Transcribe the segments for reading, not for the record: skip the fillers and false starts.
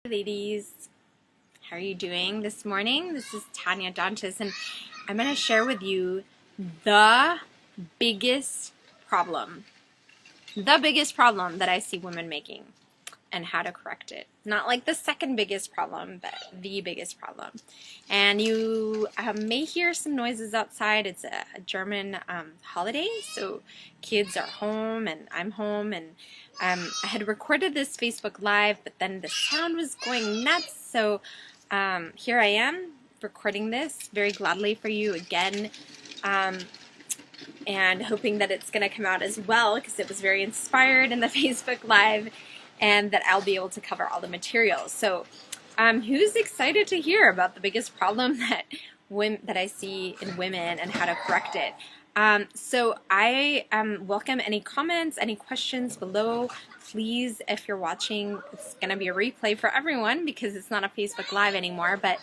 Ladies, how are you doing this morning? This is Tanya Dantas, and I'm going to share with you the biggest problem, that I see women making and how to correct it. Not like the second biggest problem, but the biggest problem. And you may hear some noises outside. It's a German holiday, so kids are home and I'm home, and I had recorded this Facebook Live, but then the sound was going nuts, so here I am recording this very gladly for you again, and hoping that it's going to come out as well, because it was very inspired in the Facebook Live, and that I'll be able to cover all the materials. So who's excited to hear about the biggest problem that I see in women and how to correct it? So I welcome any comments, any questions below. Please, if you're watching, it's going to be a replay for everyone because it's not a Facebook Live anymore, but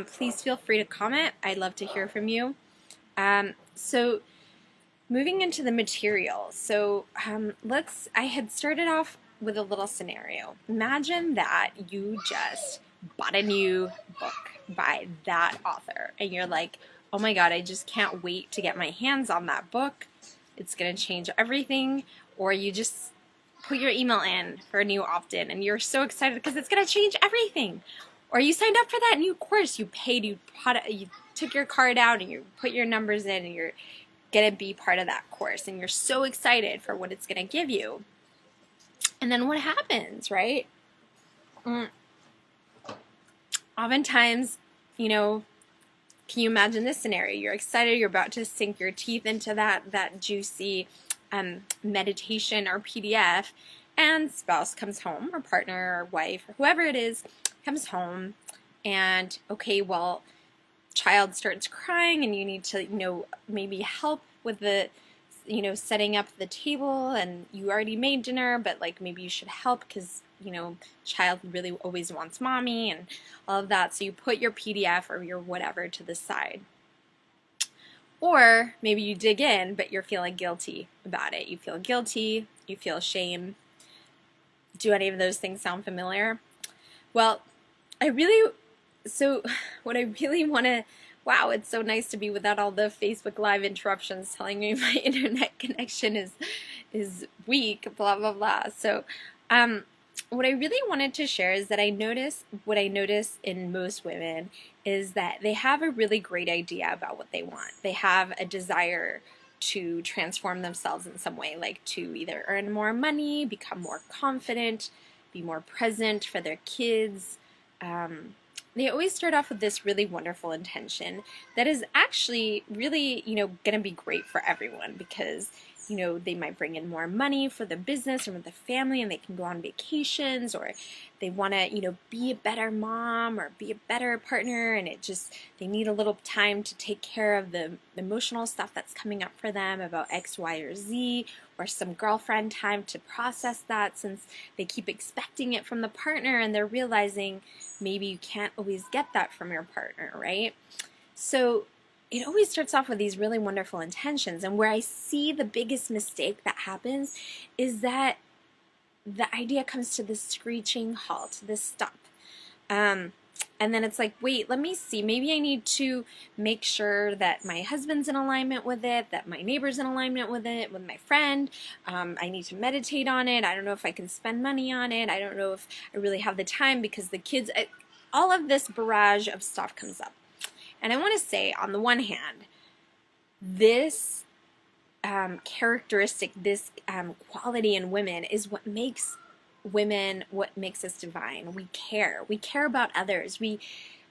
please feel free to comment. I'd love to hear from you. So moving into the material. So I had started off with a little scenario. Imagine that you just bought a new book by that author and you're like, oh my God, I just can't wait to get my hands on that book. It's going to change everything. Or you just put your email in for a new opt-in and you're so excited because it's going to change everything. Or you signed up for that new course, you paid, you took your card out and you put your numbers in and you're going to be part of that course and you're so excited for what it's going to give you. And then what happens, right? Oftentimes, you know, can you imagine this scenario? You're excited, you're about to sink your teeth into that juicy meditation or PDF, and spouse comes home, or partner or wife or whoever it is comes home, and okay, well, child starts crying and you need to, maybe help with the setting up the table, and you already made dinner, but like maybe you should help because child really always wants mommy and all of that. So you put your PDF or your whatever to the side. Or maybe you dig in, but you're feeling guilty about it. You feel guilty, you feel shame. Do any of those things sound familiar? Well, what I really want to, wow, it's so nice to be without all the Facebook Live interruptions telling me my internet connection is weak, blah, blah, blah. So what I really wanted to share is that what I notice in most women is that they have a really great idea about what they want. They have a desire to transform themselves in some way, like to either earn more money, become more confident, be more present for their kids. They always start off with this really wonderful intention that is actually really, going to be great for everyone because, they might bring in more money for the business or with the family and they can go on vacations, or they want to, be a better mom or be a better partner, and they need a little time to take care of the emotional stuff that's coming up for them about X, Y, or Z, or some girlfriend time to process that since they keep expecting it from the partner and they're realizing maybe you can't always get that from your partner, right? So it always starts off with these really wonderful intentions, and where I see the biggest mistake that happens is that the idea comes to this screeching halt, this stop. And then it's like, wait, let me see. Maybe I need to make sure that my husband's in alignment with it, that my neighbor's in alignment with it, with my friend. I need to meditate on it. I don't know if I can spend money on it. I don't know if I really have the time because the kids, all of this barrage of stuff comes up. And I want to say, on the one hand, this characteristic, this quality in women is what makes us divine. We care. We care about others. We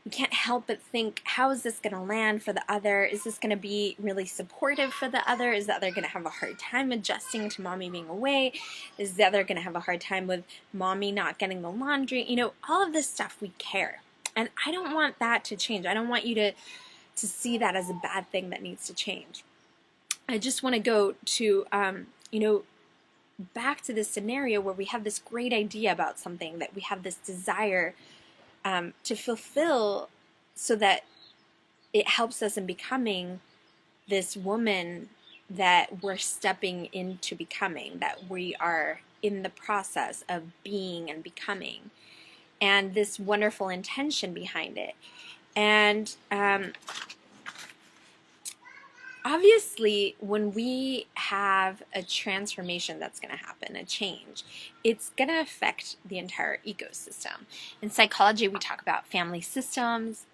can't help but think, how is this going to land for the other? Is this going to be really supportive for the other? Is the other going to have a hard time adjusting to mommy being away? Is the other going to have a hard time with mommy not getting the laundry? All of this stuff, we care. And I don't want that to change. I don't want you to see that as a bad thing that needs to change. I just want to go to, back to this scenario where we have this great idea about something, that we have this desire to fulfill, so that it helps us in becoming this woman that we're stepping into becoming, that we are in the process of being and becoming. and this wonderful intention behind it. And obviously, when we have a transformation that's going to happen, a change, it's going to affect the entire ecosystem. In psychology, we talk about family systems.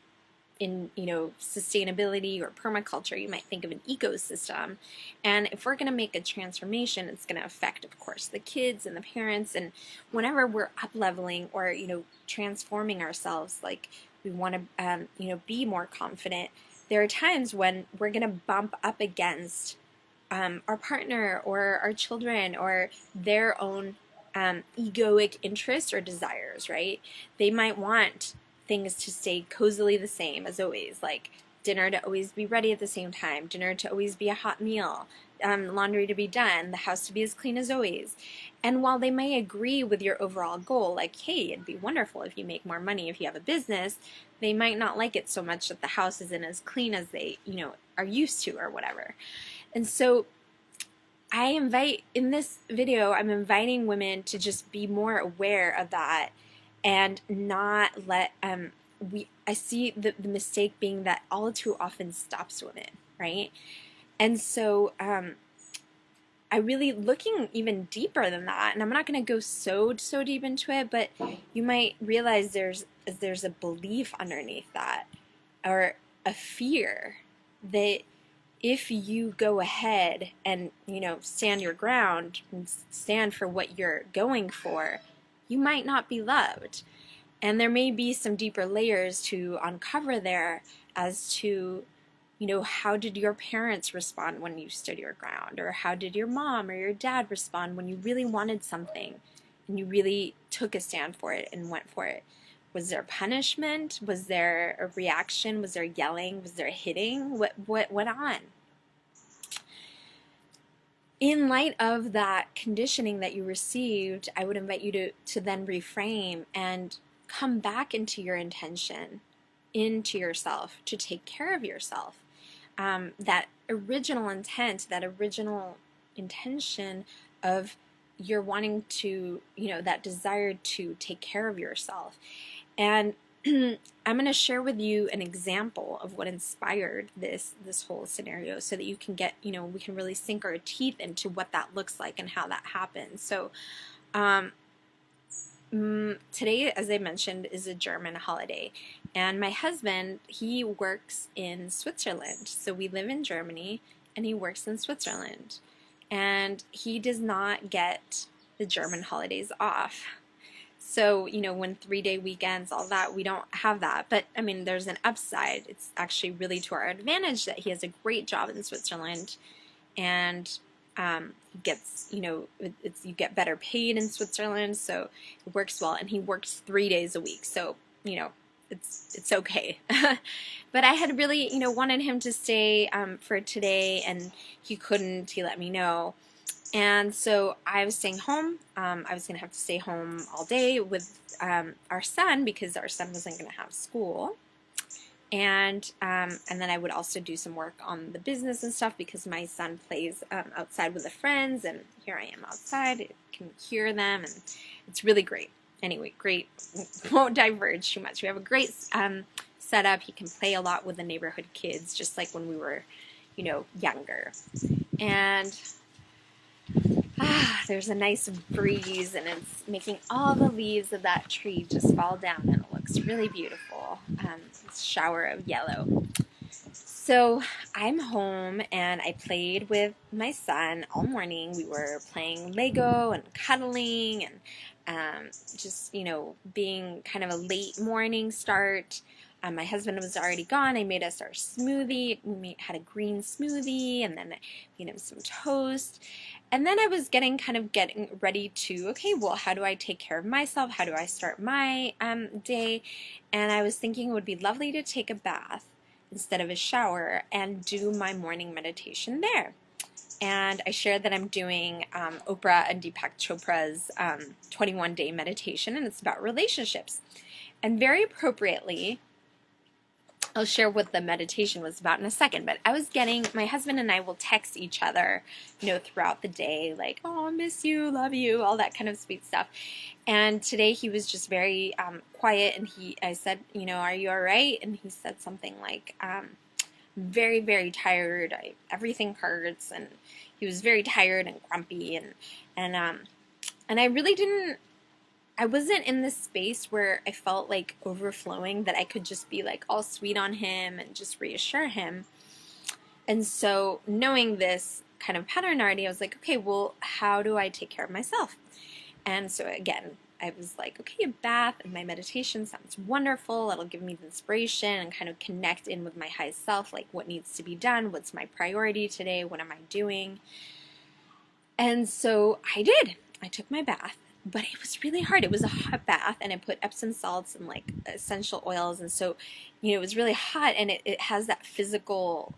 In sustainability or permaculture, you might think of an ecosystem. And if we're going to make a transformation, it's going to affect, of course, the kids and the parents. And whenever we're up leveling or transforming ourselves, like we want to be more confident, there are times when we're going to bump up against our partner or our children or their own egoic interests or desires, right? They might want things to stay cozily the same as always, like dinner to always be ready at the same time, dinner to always be a hot meal, laundry to be done, the house to be as clean as always. And while they may agree with your overall goal, like, hey, it'd be wonderful if you make more money if you have a business, they might not like it so much that the house isn't as clean as they, are used to or whatever. And so in this video, I'm inviting women to just be more aware of that and not let, I see the mistake being that all too often stops women, right? And so I really looking even deeper than that, and I'm not going to go so deep into it, but you might realize there's a belief underneath that, or a fear that if you go ahead and stand your ground and stand for what you're going for, you might not be loved. And there may be some deeper layers to uncover there as to how did your parents respond when you stood your ground, or how did your mom or your dad respond when you really wanted something and you really took a stand for it and went for it? Was there punishment? Was there a reaction? Was there yelling? Was there hitting? What went on? In light of that conditioning that you received, I would invite you to then reframe and come back into your intention, into yourself, to take care of yourself. That original intent, that original intention of you're wanting to, that desire to take care of yourself. And I'm going to share with you an example of what inspired this whole scenario so that you can get, we can really sink our teeth into what that looks like and how that happens. So today, as I mentioned, is a German holiday. And my husband, he works in Switzerland. So we live in Germany and he works in Switzerland. And he does not get the German holidays off. So, when 3-day weekends, all that, we don't have that. But, I mean, there's an upside. It's actually really to our advantage that he has a great job in Switzerland. And gets, you get better paid in Switzerland. So it works well. And he works 3 days a week. So, it's okay. But I had really, wanted him to stay for today. And he couldn't. He let me know. And so I was staying home. I was going to have to stay home all day with our son because our son wasn't going to have school. And then I would also do some work on the business and stuff because my son plays outside with the friends. And here I am outside. I can hear them. And it's really great. Anyway, great. Won't diverge too much. We have a great setup. He can play a lot with the neighborhood kids just like when we were, younger. And there's a nice breeze and it's making all the leaves of that tree just fall down and it looks really beautiful. It's a shower of yellow. So I'm home and I played with my son all morning. We were playing Lego and cuddling and just, being kind of a late morning start. My husband was already gone. I made us our smoothie. We had a green smoothie and then I made him some toast. And then I was getting ready to, okay, well, how do I take care of myself? How do I start my day? And I was thinking it would be lovely to take a bath instead of a shower and do my morning meditation there. And I shared that I'm doing Oprah and Deepak Chopra's 21-day meditation, and it's about relationships. And very appropriately, I'll share what the meditation was about in a second, but I was getting, my husband and I will text each other, throughout the day, like, oh, I miss you, love you, all that kind of sweet stuff. And today he was just very quiet, and I said, are you all right? And he said something like, very, very tired. Everything hurts, and he was very tired and grumpy, and I really didn't. I wasn't in this space where I felt like overflowing, that I could just be like all sweet on him and just reassure him. And so, knowing this kind of pattern already, I was like, okay, well, how do I take care of myself? And so again, I was like, okay, a bath and my meditation sounds wonderful. It'll give me the inspiration and kind of connect in with my high self, like what needs to be done, what's my priority today, what am I doing? And so I did. I took my bath, but it was really hard. It was a hot bath, and I put Epsom salts and like essential oils, and so, it was really hot, and it has that physical,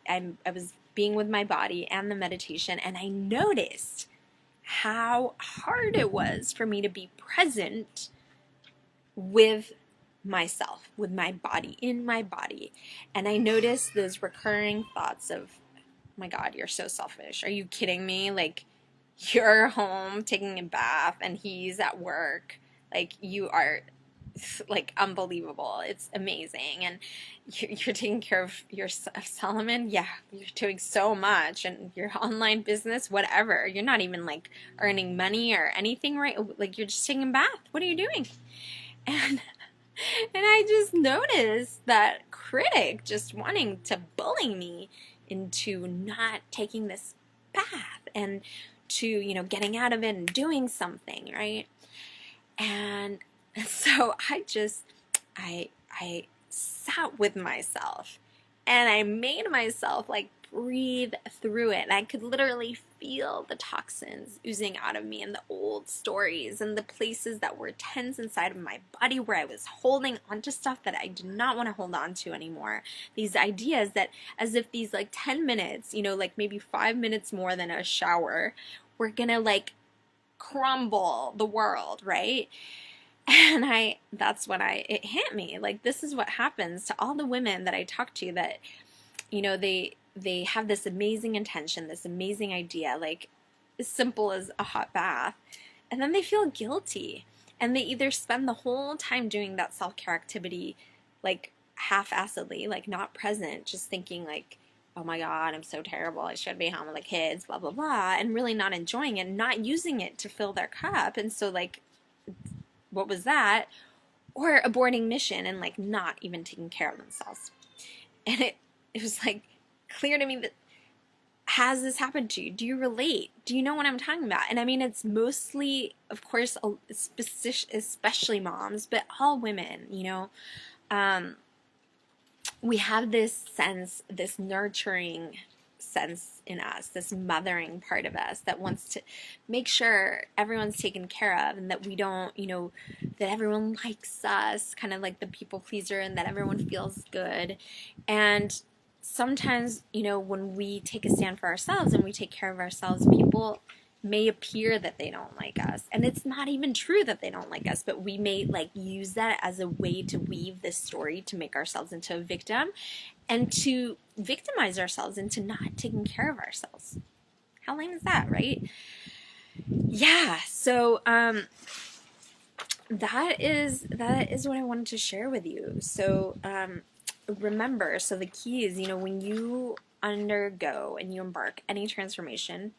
I was being with my body and the meditation, and I noticed how hard it was for me to be present with myself, with my body, in my body. And I noticed those recurring thoughts of, oh my God, you're so selfish. Are you kidding me? Like, you're home taking a bath and he's at work. Like, you are like unbelievable. It's amazing. And you're taking care of yourself, Solomon. Yeah, you're doing so much. And your online business, whatever. You're not even like earning money or anything, right? Like, you're just taking a bath. What are you doing? And I just noticed that critic just wanting to bully me into not taking this bath and to, getting out of it and doing something, right? And so I sat with myself, and I made myself like breathe through it. And I could literally feel the toxins oozing out of me, and the old stories and the places that were tense inside of my body where I was holding onto stuff that I did not want to hold on to anymore. These ideas that, as if these like 10 minutes, like maybe 5 minutes more than a shower, were gonna like crumble the world, right? And that's when it hit me. Like, this is what happens to all the women that I talk to, that, they have this amazing intention, this amazing idea, like as simple as a hot bath, and then they feel guilty, and they either spend the whole time doing that self-care activity like half-assedly, like not present, just thinking like, oh my God, I'm so terrible, I should be home with the kids, blah blah blah, and really not enjoying it, not using it to fill their cup. And so, like, what was that? Or aborting mission and like not even taking care of themselves. And it was like clear to me that, has this happened to you? Do you relate? Do you know what I'm talking about? And I mean, it's mostly, of course, especially moms, but all women, we have this sense, this nurturing sense in us, this mothering part of us that wants to make sure everyone's taken care of, and that we don't, that everyone likes us, kind of like the people pleaser, and that everyone feels good. And sometimes, when we take a stand for ourselves and we take care of ourselves, people may appear that they don't like us, and it's not even true that they don't like us, but we may like use that as a way to weave this story to make ourselves into a victim, and to victimize ourselves into not taking care of ourselves. How lame is that, right? Yeah, so that is what I wanted to share with you. So remember, so the key is, when you undergo and you embark any transformation,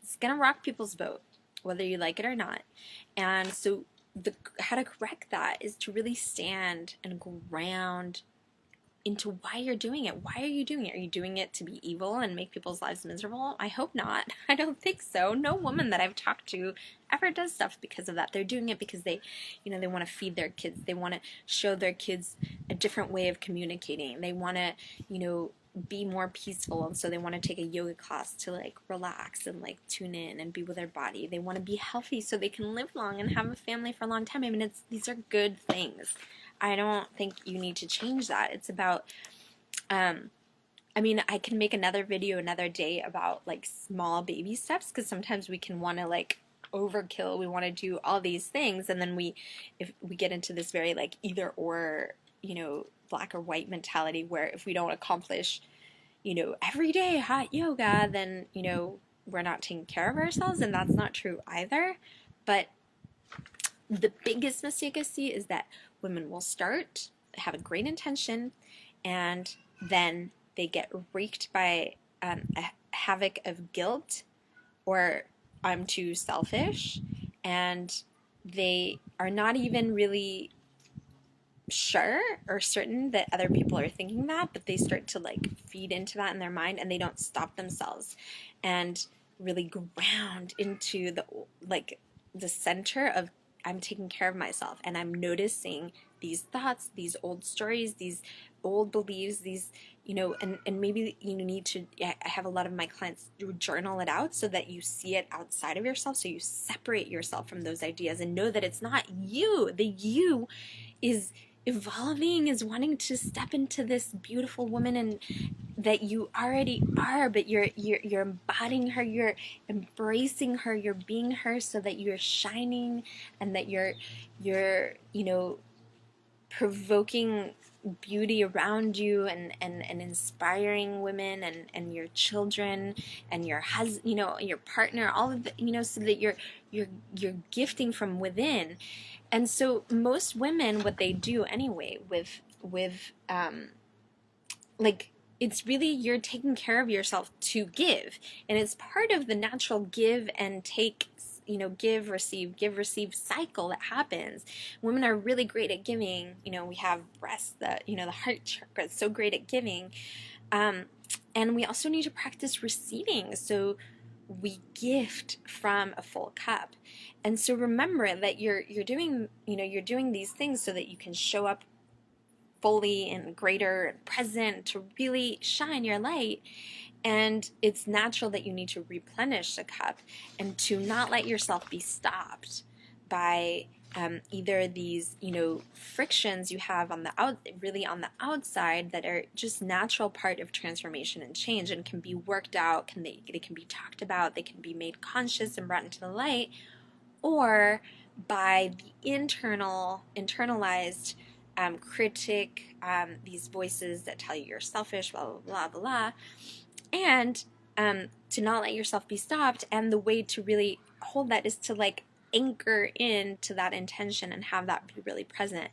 it's gonna rock people's boat, whether you like it or not. And so how to correct that is to really stand and ground into why you're doing it. Why are you doing it? Are you doing it to be evil and make people's lives miserable? I hope not. I don't think so. No woman that I've talked to ever does stuff because of that. They're doing it because they want to feed their kids. They want to show their kids a different way of communicating. They want to, be more peaceful, and so they want to take a yoga class to like relax and like tune in and be with their body. They want to be healthy so they can live long and have a family for a long time. I mean, these are good things. I don't think you need to change that. It's about, I mean, I can make another video another day about like small baby steps, because sometimes we can want to like overkill. We want to do all these things, and then if we get into this very like either or black or white mentality where if we don't accomplish, every day hot yoga, then, we're not taking care of ourselves, and that's not true either. But the biggest mistake I see is that women will start, have a great intention, and then they get wreaked by a havoc of guilt, or I'm too selfish, and they are not even really sure or certain that other people are thinking that, but they start to like feed into that in their mind, and they don't stop themselves and really ground into the center of, I'm taking care of myself, and I'm noticing these thoughts, these old stories, these old beliefs, these, and maybe you need to, I have a lot of my clients journal it out so that you see it outside of yourself, so you separate yourself from those ideas and know that it's not you. The you is evolving, is wanting to step into this beautiful woman and that you already are, but you're embodying her, you're embracing her, you're being her, so that you're shining, and that you're provoking beauty around you, and inspiring women, and your children, and your husband, your partner, all of the, so that you're gifting from within. And so most women, what they do anyway with like, it's really, you're taking care of yourself to give, and it's part of the natural give and take, give receive cycle that happens. Women are really great at giving. We have breasts, that, the heart chakra is so great at giving, and we also need to practice receiving, so we gift from a full cup. And so remember that you're doing, you're doing these things so that you can show up fully and greater and present to really shine your light. And it's natural that you need to replenish the cup, and to not let yourself be stopped by either these, frictions you have on the outside, that are just natural part of transformation and change, and can be worked out. They can be talked about. They can be made conscious and brought into the light, or by the internalized critic, these voices that tell you you're selfish, blah blah blah blah blah, and to not let yourself be stopped. And the way to really hold that is to anchor into that intention and have that be really present.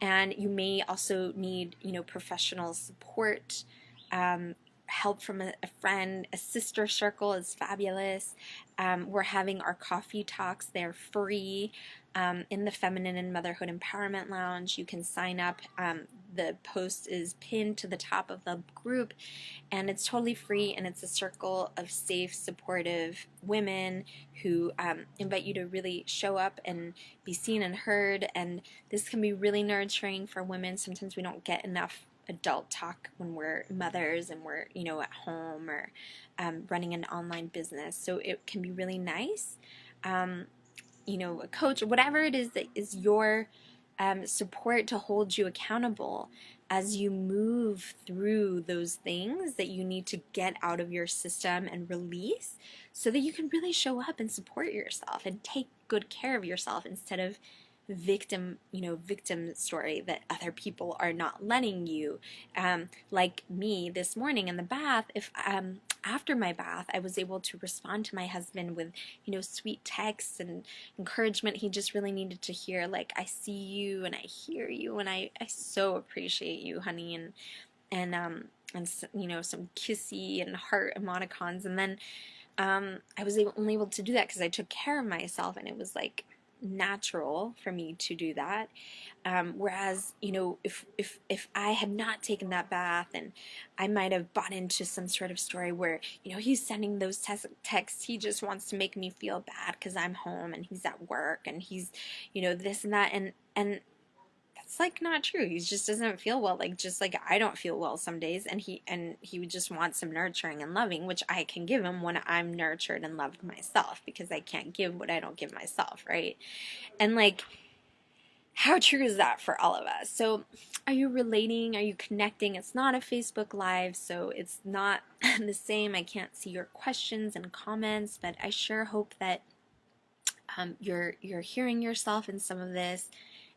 And you may also need, professional support, help from a friend. A sister circle is fabulous. We're having our coffee talks. They're free in the Feminine and Motherhood Empowerment Lounge. You can sign up. The post is pinned to the top of the group, and it's totally free, and it's a circle of safe, supportive women who invite you to really show up and be seen and heard. And this can be really nurturing for women. Sometimes we don't get enough adult talk when we're mothers and we're, at home, or running an online business. So it can be really nice. A coach, or whatever it is that is your support to hold you accountable as you move through those things that you need to get out of your system and release, so that you can really show up and support yourself and take good care of yourself, instead of victim story that other people are not letting you. Like me this morning in the bath, if after my bath, I was able to respond to my husband with, sweet texts and encouragement. He just really needed to hear, I see you and I hear you, and I so appreciate you, honey, and some kissy and heart emoticons. And then I was only able to do that because I took care of myself, and it was natural for me to do that. Whereas, if I had not taken that bath, and I might have bought into some sort of story where, he's sending those texts, he just wants to make me feel bad because I'm home and he's at work and he's, this and that. And that's not true. He just doesn't feel well, just like I don't feel well some days, and he would just want some nurturing and loving, which I can give him when I'm nurtured and loved myself, because I can't give what I don't give myself, right? And how true is that for all of us? So are you relating? Are you connecting? It's not a Facebook Live, so it's not the same. I can't see your questions and comments, but I sure hope that you're hearing yourself in some of this,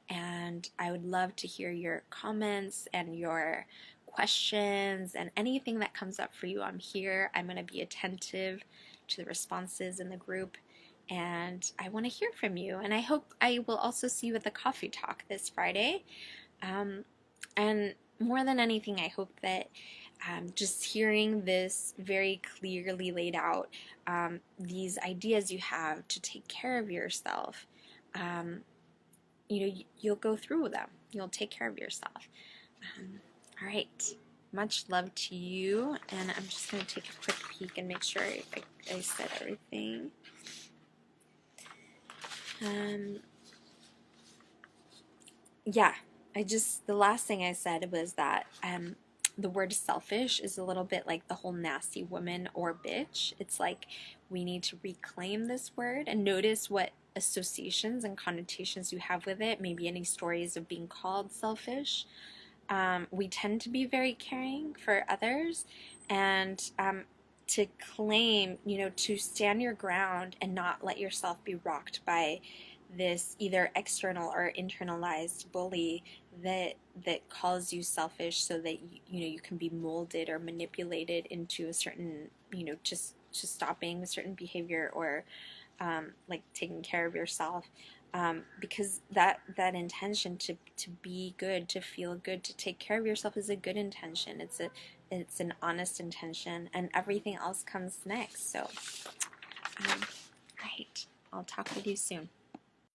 and I would love to hear your comments and your questions and anything that comes up for you. I'm here. I'm going to be attentive to the responses in the group, and I want to hear from you. And I hope I will also see you at the coffee talk this Friday. And more than anything, I hope that just hearing this very clearly laid out, these ideas you have to take care of yourself, you'll go through them. You'll take care of yourself. All right. Much love to you. And I'm just going to take a quick peek and make sure I said everything. Yeah, the last thing I said was that the word selfish is a little bit like the whole nasty woman or bitch. It's like we need to reclaim this word and notice what associations and connotations you have with it, maybe any stories of being called selfish. We tend to be very caring for others, and to claim, to stand your ground and not let yourself be rocked by this either external or internalized bully that calls you selfish, so that you can be molded or manipulated into a certain, just stopping a certain behavior, or like taking care of yourself, because that intention to be good, to feel good, to take care of yourself is a good intention. It's an honest intention, and everything else comes next. So, right, I'll talk with you soon.